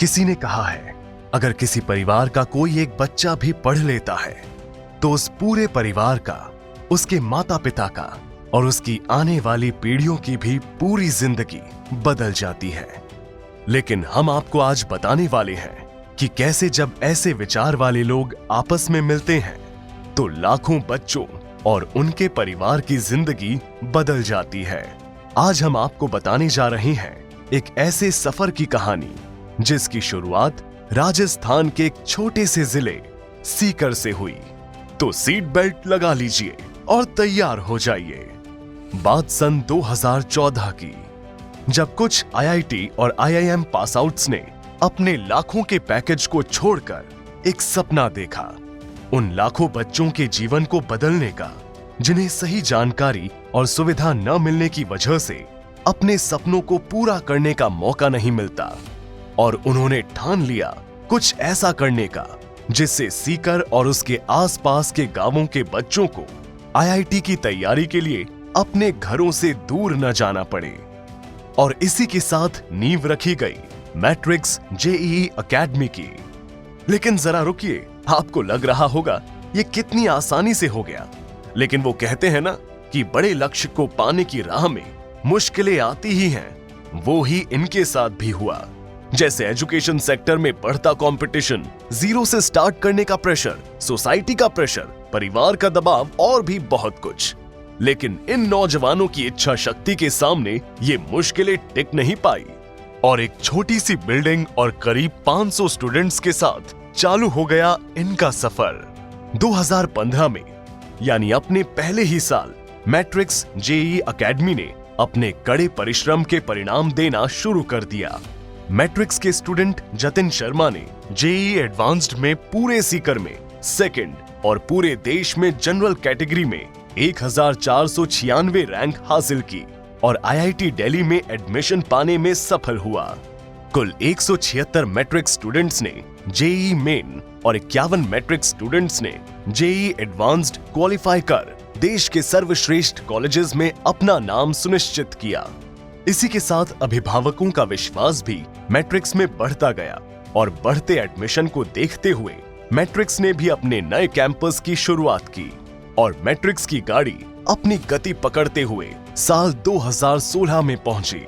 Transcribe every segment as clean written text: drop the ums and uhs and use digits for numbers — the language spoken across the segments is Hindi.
किसी ने कहा है, अगर किसी परिवार का कोई एक बच्चा भी पढ़ लेता है तो उस पूरे परिवार का, उसके माता पिता का और उसकी आने वाली पीढ़ियों की भी पूरी जिंदगी बदल जाती है। लेकिन हम आपको आज बताने वाले हैं कि कैसे जब ऐसे विचार वाले लोग आपस में मिलते हैं तो लाखों बच्चों और उनके परिवार की जिंदगी बदल जाती है। आज हम आपको बताने जा रहे हैं एक ऐसे सफर की कहानी जिसकी शुरुआत राजस्थान के एक छोटे से जिले सीकर से हुई। तो सीट बेल्ट लगा लीजिए और तैयार हो जाइए। बात सन 2014 की, जब कुछ आईआईटी और आईआईएम पास आउट्स ने अपने लाखों के पैकेज को छोड़कर एक सपना देखा, उन लाखों बच्चों के जीवन को बदलने का, जिन्हें सही जानकारी और सुविधा न मिलने की वजह से अपने सपनों को पूरा करने का मौका नहीं मिलता। और उन्होंने ठान लिया कुछ ऐसा करने का जिससे सीकर और उसके आसपास के गांवों के बच्चों को आईआईटी की तैयारी के लिए अपने घरों से दूर न जाना पड़े। और इसी के साथ नींव रखी गई मैट्रिक्स जेईई एकेडमी की। लेकिन जरा रुकिए, आपको लग रहा होगा ये कितनी आसानी से हो गया। लेकिन वो कहते हैं ना कि बड़े लक्ष्य को पाने की राह में मुश्किलें आती ही हैं, वो ही इनके साथ भी हुआ। जैसे एजुकेशन सेक्टर में बढ़ता कंपटीशन, जीरो से स्टार्ट करने का प्रेशर, सोसाइटी का प्रेशर, परिवार का दबाव और भी बहुत कुछ। लेकिन इन नौजवानों की इच्छा शक्ति के सामने ये मुश्किलें टिक नहीं पाई और एक छोटी सी बिल्डिंग और करीब 500 स्टूडेंट्स के साथ चालू हो गया इनका सफर। 2015 में, यानी अपने पहले ही साल, मैट्रिक्स जेईई एकेडमी ने अपने कड़े परिश्रम के परिणाम देना शुरू कर दिया। मैट्रिक्स के स्टूडेंट जतिन शर्मा ने जेईई एडवांस्ड में पूरे सीकर में सेकंड और पूरे देश में जनरल कैटेगरी में 1496 रैंक हासिल की और आईआईटी दिल्ली में एडमिशन पाने में सफल हुआ। कुल 176 मैट्रिक्स स्टूडेंट्स ने जेईई मेन और 51 मैट्रिक्स स्टूडेंट्स ने जेईई एडवांस्ड क्वालिफाई कर देश के सर्वश्रेष्ठ कॉलेजेस में अपना नाम सुनिश्चित किया। इसी के साथ अभिभावकों का विश्वास भी मैट्रिक्स में बढ़ता गया और बढ़ते एडमिशन को देखते हुए मैट्रिक्स ने भी अपने नए कैंपस की शुरुआत की और मैट्रिक्स की गाड़ी अपनी गति पकड़ते हुए साल 2016 में पहुंची।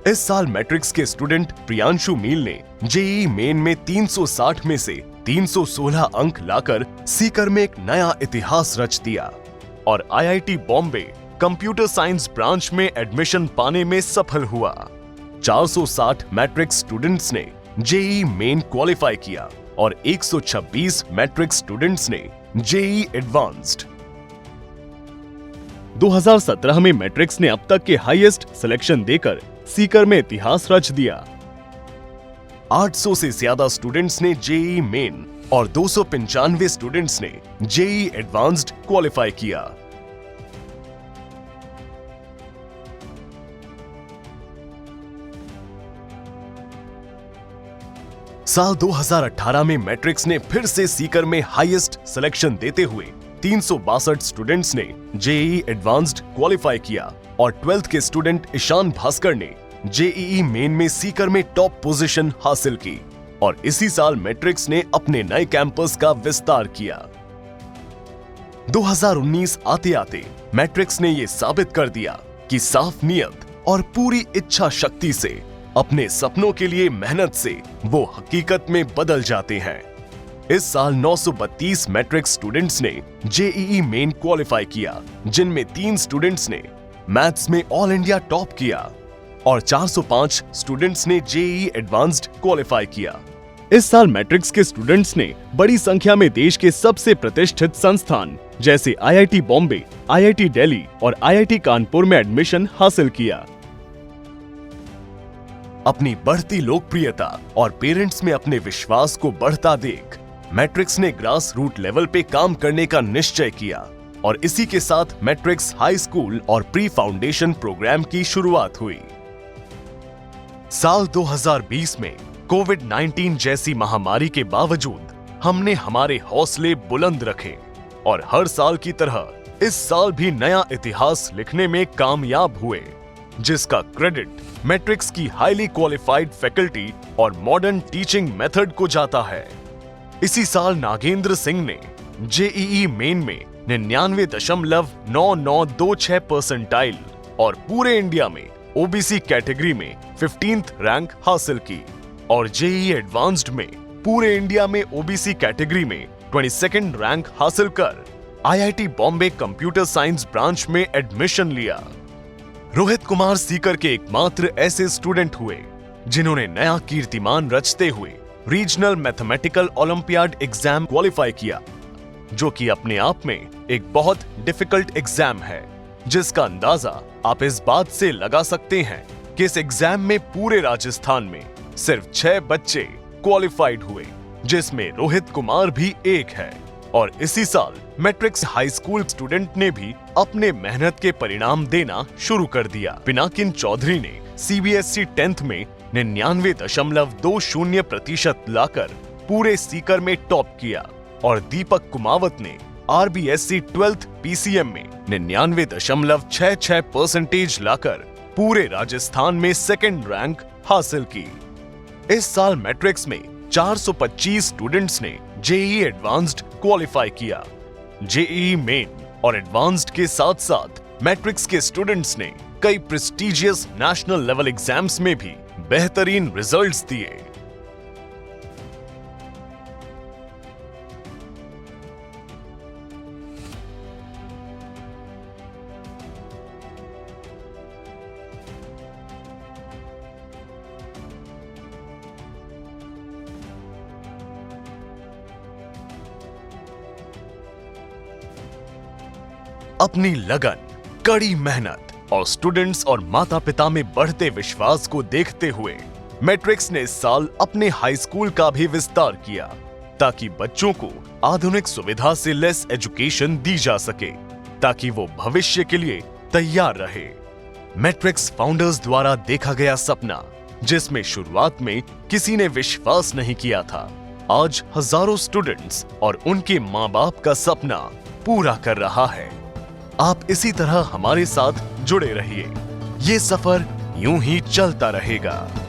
इस साल मैट्रिक्स के स्टूडेंट प्रियांशु मील ने जेईई मेन में 360 में से 316 अंक लाकर सीकर में एक नया इतिहास रच दिया और IIT Bombay computer science branch में एडमिशन पाने में सफल हुआ। 460 मैट्रिक्स स्टूडेंट्स ने जेईई मेन क्वालिफाई किया और 126 मैट्रिक्स स्टूडेंट्स ने जेईई एडवांस्ड। 2017 में मैट्रिक्स ने अब तक के हाईएस्ट सिलेक्शन देकर सीकर में इतिहास रच दिया। 800 से ज्यादा स्टूडेंट्स ने जेईई मेन और 295 स्टूडेंट्स ने जेईई एडवांस्ड क्वालिफाई किया। साल 2018 में मैट्रिक्स ने फिर से सीकर में हाईएस्ट सिलेक्शन देते हुए 362 स्टूडेंट्स ने जेईई एडवांस्ड क्वालिफाई किया और 12th के स्टूडेंट ईशान भास्कर ने जेईई मेन में सीकर में टॉप पोजीशन हासिल की और इसी साल मैट्रिक्स ने अपने नए कैंपस का विस्तार किया। 2019 आते आते मैट्रिक्स ने यह साबित कर दिया कि साफ नियत और पूरी इच्छा शक्ति से अपने सपनों के लिए मेहनत से वो हकीकत में बदल जाते हैं। इस साल 932 मैट्रिक्स स्टूडेंट्स ने जेईई मेन क्वालिफाई किया, जिनमें 3 स्टूडेंट्स ने मैथ्स में ऑल इंडिया टॉप किया और 405 स्टूडेंट्स ने जेईई एडवांस्ड क्वालिफाई किया। इस साल मैट्रिक्स के स्टूडेंट्स ने बड़ी संख्या में देश के सबसे प्रतिष्ठित संस्थान जैसे आईआईटी बॉम्बे, आईआईटी दिल्ली और आईआईटी कानपुर में एडमिशन हासिल किया। अपनी बढ़ती लोकप्रियता और पेरेंट्स में अपने विश्वास को बढ़ता देख मैट्रिक्स ने ग्रास रूट लेवल पे काम करने का निश्चय किया और इसी के साथ मैट्रिक्स हाई स्कूल और प्री फाउंडेशन प्रोग्राम की शुरुआत हुई। साल 2020 में कोविड-19 जैसी महामारी के बावजूद हमने हमारे हौसले बुलंद रखे और हर साल की तरह इस साल भी नया इतिहास लिखने में कामयाब हुए, जिसका क्रेडिट मैट्रिक्स की हाईली क्वालिफाइड फैकल्टी और मॉडर्न टीचिंग मेथड को जाता है। इसी साल नागेंद्र सिंह ने जेईई मेन में 99.9926 परसेंटाइल और पूरे इंडिया में ओबीसी कैटेगरी में 15th रैंक हासिल की और जेईई एडवांस्ड में पूरे इंडिया में ओबीसी कैटेगरी में 22nd रैंक हासिल कर IIT Bombay computer science branch में एडमिशन लिया। रोहित कुमार सीकर के एकमात्र ऐसे स्टूडेंट हुए जिन्होंने नया कीर्तिमान रचते हुए regional mathematical olympiad exam qualify किया, जो कि अपने आप में एक बहुत डिफिकल्ट एग्जाम है, जिसका अंदाजा आप इस बात से लगा सकते हैं कि इस एग्जाम में पूरे राजस्थान में सिर्फ 6 बच्चे क्वालिफाइड हुए, जिसमें रोहित कुमार भी एक है। और इसी साल मैट्रिक्स हाई स्कूल स्टूडेंट ने भी अपने मेहनत के परिणाम देना शुरू कर दिया। पिनाकिन चौधरी ने सीबीएसई 10th में 99.20% लाकर पूरे सीकर में टॉप किया और दीपक कुमावत ने आरबीएसई 12th पीसीएम में 99.66% लाकर पूरे राजस्थान में 2nd रैंक हासिल की। इस साल मैट्रिक्स में 425 स्टूडेंट्स ने जेईई एडवांस्ड क्वालिफाई किया। जेईई मेन और एडवांस्ड के साथ साथ मैट्रिक्स के स्टूडेंट्स ने कई प्रेस्टिजियस नेशनल लेवल एग्जाम्स में भी बेहतरीन रिजल्ट्स दिए। अपनी लगन, कड़ी मेहनत और स्टूडेंट्स और माता पिता में बढ़ते विश्वास को देखते हुए मैट्रिक्स ने इस साल अपने हाई स्कूल का भी विस्तार किया, ताकि बच्चों को आधुनिक सुविधा से लेस एजुकेशन दी जा सके, ताकि वो भविष्य के लिए तैयार रहे। मैट्रिक्स फाउंडर्स द्वारा देखा गया सपना, जिसमें शुरुआत में किसी ने विश्वास नहीं किया था, आज हजारों स्टूडेंट्स और उनके माँ बाप का सपना पूरा कर रहा है। आप इसी तरह हमारे साथ जुड़े रहिए, ये सफर यूं ही चलता रहेगा।